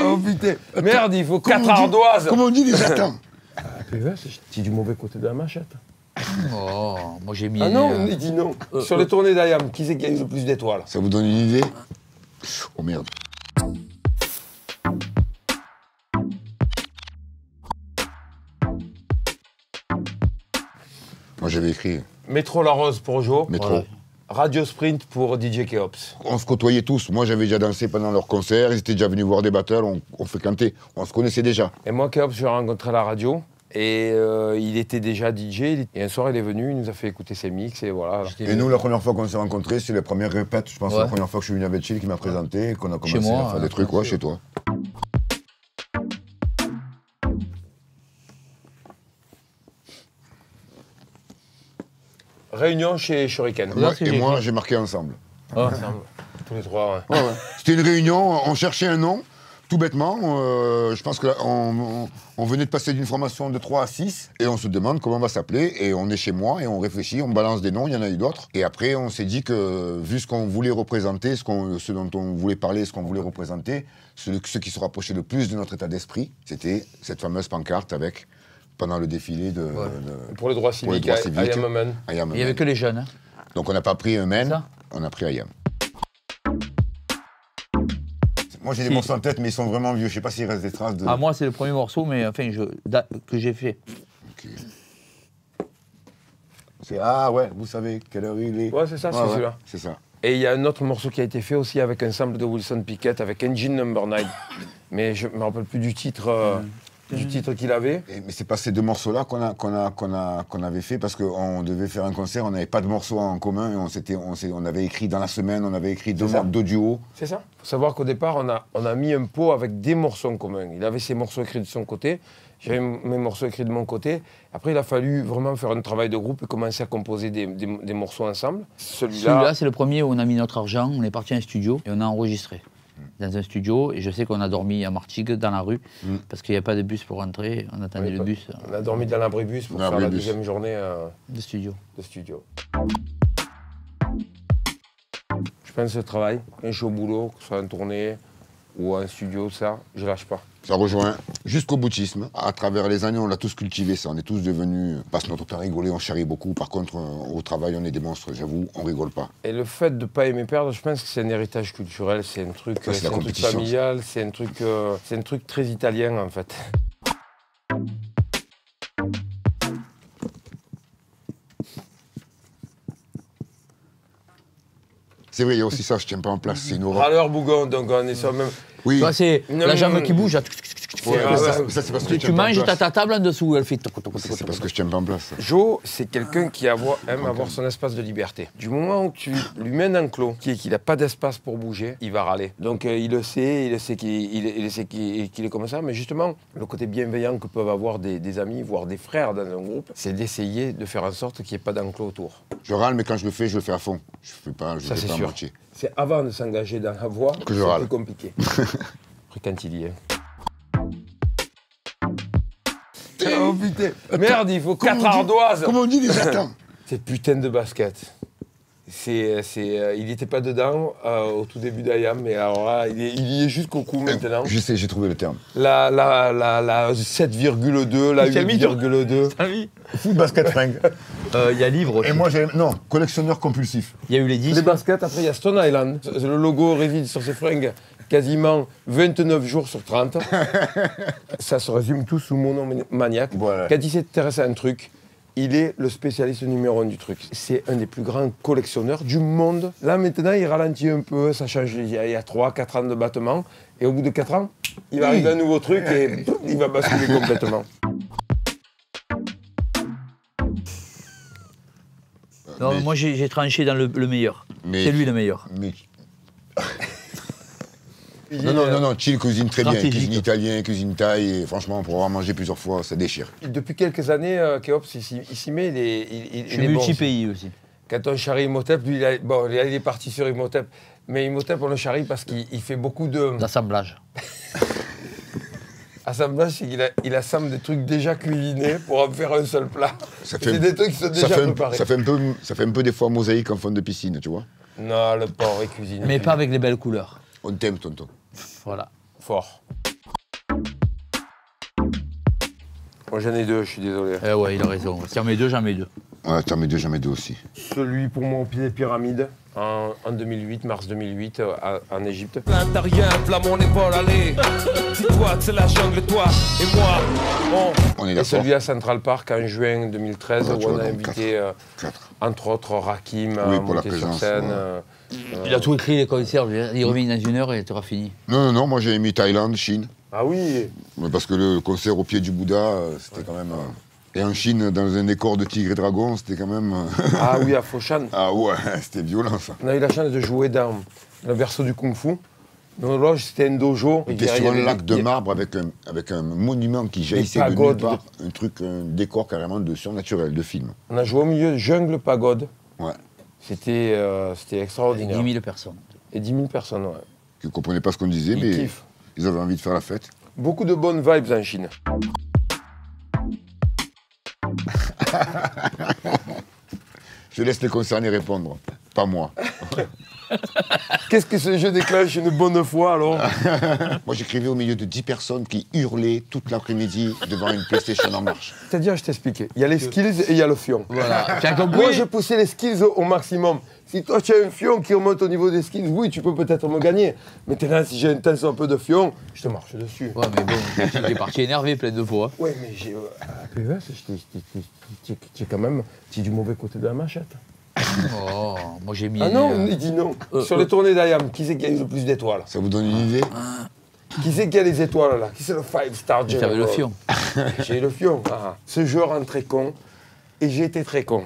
Oh putain. Merde, il faut 4 ardoises. Comment on dit les attends? C'est du mauvais côté de la machette. Oh, moi j'ai mis... Ah non, il dit non. Sur les tournées d'Ayam, qui c'est qui a eu le plus d'étoiles? Ça vous donne une idée? Oh merde. Moi j'avais écrit Métro La Rose pour Jo. Métro. Ouais. Radio Sprint pour DJ Keops. On se côtoyait tous. Moi j'avais déjà dansé pendant leurs concerts, ils étaient déjà venus voir des battles, on fréquentait, on se connaissait déjà. Et moi, Keops, je l'ai rencontré à la radio. Et il était déjà DJ. Et un soir, il est venu, il nous a fait écouter ses mix. Et voilà. Et nous, la première fois qu'on s'est rencontrés, c'est les premières répètes. Je pense que la première fois que je suis venu avec Chill qui m'a présenté et qu'on a commencé à faire des trucs, ouais, chez toi. Réunion chez Shuriken. Moi, j'ai marqué ensemble. Ah, tous les trois, ouais. C'était une réunion, on cherchait un nom, tout bêtement. Je pense qu'on venait de passer d'une formation de 3 à 6 et on se demande comment on va s'appeler. Et on est chez moi et on réfléchit, on balance des noms, il y en a eu d'autres. Et après, on s'est dit que vu ce qu'on voulait représenter, ce dont on voulait parler, ce qu'on voulait représenter, ce qui se rapprochait le plus de notre état d'esprit, c'était cette fameuse pancarte avec, pendant le défilé pour les droits civiques, I am a man. Il n'y avait que les jeunes. Hein. Donc on n'a pas pris un men, on a pris I am. Moi j'ai des morceaux en tête, mais ils sont vraiment vieux. Je sais pas s'il reste des traces de. Ah, moi c'est le premier morceau, mais enfin que j'ai fait. Okay. C'est ah ouais, vous savez quelle heure il est. Ouais, c'est ça, c'est celui-là. C'est ça. Et il y a un autre morceau qui a été fait aussi avec un sample de Wilson Pickett, avec Engine Number 9. Mais je me rappelle plus du titre. Du titre qu'il avait. Mais c'est pas ces deux morceaux-là qu'on avait fait parce qu'on devait faire un concert, on n'avait pas de morceaux en commun et on avait écrit dans la semaine, on avait écrit deux duos. C'est ça. Il faut savoir qu'au départ, on a mis un pot avec des morceaux en commun. Il avait ses morceaux écrits de son côté, j'avais mes morceaux écrits de mon côté. Après, il a fallu vraiment faire un travail de groupe et commencer à composer des morceaux ensemble. Celui-là, c'est le premier où on a mis notre argent, on est parti à un studio et on a enregistré. Dans un studio, et je sais qu'on a dormi à Martigues, dans la rue, parce qu'il n'y a pas de bus pour rentrer, on attendait le bus. On a dormi dans l'abribus pour faire la deuxième journée de studio. Je pense au travail, quand je suis au boulot, que ce soit en tournée ou en studio, ça, je lâche pas. Ça rejoint jusqu'au boutisme. À travers les années, on l'a tous cultivé, ça. On est tous devenus, passe notre temps à rigoler, on charrie beaucoup. Par contre, au travail, on est des monstres, j'avoue, on rigole pas. Et le fait de ne pas aimer perdre, je pense que c'est un héritage culturel, c'est un truc, c'est un truc familial, c'est un truc très italien, en fait. C'est vrai, il y a aussi ça, je tiens pas en place, c'est une horreur. Râleur bougon, donc on est sur le même... Oui. Toi, c'est la jambe qui bouge. Ouais, ça, c'est parce que tu manges, t'as ta table en dessous, elle fait... C'est parce que je tiens pas en place. Jo, c'est quelqu'un qui aime avoir son espace de liberté. Du moment où tu lui mènes un clos, qu'il n'a pas d'espace pour bouger, il va râler. Donc il le sait qu'il est comme ça. Mais justement, le côté bienveillant que peuvent avoir des amis, voire des frères dans un groupe, c'est d'essayer de faire en sorte qu'il n'y ait pas d'enclos autour. Je râle, mais quand je le fais à fond. Je fais pas à moitié. C'est avant de s'engager dans la voie que c'est plus compliqué. Après, quand il y est... Oh putain. Merde, il faut 4 ardoises. Comment on dit les attends? Cette putain de basket. Il n'était pas dedans au tout début d'Ayam, mais alors là, il y est jusqu'au cou maintenant. Je sais, j'ai trouvé le terme. La 7,2, la 8,2. Foot basket fringue. Il y a livre aussi. Et moi, non, collectionneur compulsif. Il y a eu les disques. Les baskets, après, il y a Stone Island. Le logo réside sur ses fringues quasiment 29 jours sur 30. Ça se résume tout sous monomaniaque. Voilà. Quand il s'intéresse à un truc, il est le spécialiste numéro 1 du truc. C'est un des plus grands collectionneurs du monde. Là, maintenant, il ralentit un peu, ça change. Il y a 3-4 ans de battement. Et au bout de 4 ans, il va arriver un nouveau truc et il va basculer complètement. Non, moi, j'ai tranché dans le meilleur. C'est lui le meilleur. Non, Chill cuisine très bien. Cuisine italien, cuisine thaï. Et franchement, pour avoir mangé plusieurs fois, ça déchire. Depuis quelques années, Keops, il s'y met. Il est multi-pays aussi. Quand on charrie Imhotep, lui, il est parti sur Imhotep. Mais Imhotep, on le charrie parce qu'il fait beaucoup d'assemblage. Assemblage, c'est qu'il assemble des trucs déjà cuisinés pour en faire un seul plat. C'est des trucs qui sont déjà préparés. Ça fait un peu des fois mosaïque en fond de piscine, tu vois. Non, le porc est cuisiné. Mais pas avec les belles couleurs. On t'aime, tonton. Voilà. Fort. Moi j'en ai deux, je suis désolé. Eh ouais, il a raison. Si j'en mets deux, j'en mets deux. Ouais, t'en mets deux, j'en mets deux aussi. Celui pour moi au pied des pyramides, en 2008, mars 2008, en Égypte. T'as rien, plat mon épaule, allez. Dis-toi, c'est la jungle, toi et moi. On est Et d'accord. celui à Central Park en juin 2013, Ouais, tu où on vois, a donc invité, Quatre. entre autres, Rakim Oui, à pour la monter sur présence, scène. ouais. Il a tout écrit, les concerts. Je veux dire, il revient dans une heure et tu auras fini. Non, moi j'ai mis Thaïlande, Chine. Ah oui. Ouais, parce que le concert au pied du Bouddha, c'était quand même. Et en Chine, dans un décor de tigre et dragon, c'était quand même. Ah oui, à Foshan. Ah ouais, c'était violent ça. On a eu la chance de jouer dans le berceau du Kung Fu. Nos loges, c'était un dojo. On était sur un lac de marbre avec un monument qui jaillissait de nulle pagodes. part. Un décor carrément de surnaturel, de film. On a joué au milieu de jungle pagode. Ouais. C'était Et extraordinaire. 10 000 personnes. Et 10 000 personnes, ouais. Qui ne comprenaient pas ce qu'on disait, Ils mais kiffent. ils avaient envie de faire la fête. Beaucoup de bonnes vibes en Chine. Je laisse les concernés répondre, pas moi. Qu'est-ce que ce jeu déclenche une bonne foi alors? Moi, j'écrivais au milieu de 10 personnes qui hurlaient toute l'après-midi devant une PlayStation en marche. C'est-à-dire, je t'explique, il y a les skills et il y a le fion. Voilà. Tu as compris? Moi, je poussais les skills au maximum. Si toi, tu as un fion qui remonte au niveau des skills, oui, tu peux peut-être me gagner. Maintenant, si j'ai un tension un peu de fion, je te marche dessus. Ouais, mais bon, il est parti énervé plein de fois. Ouais, mais j'ai. À PES, j'ai quand même. J'ai du mauvais côté de la machette. Oh, moi j'ai mis. Ah non, il dit non. Sur les tournées d'Ayam, qui c'est qui a eu le plus d'étoiles? Ça vous donne une idée? Qui c'est qui a les étoiles là? Qui c'est le 5-star J'avais general? le fion. J'ai le fion. Ah. Ce jeu rend très con. Et j'ai été très con.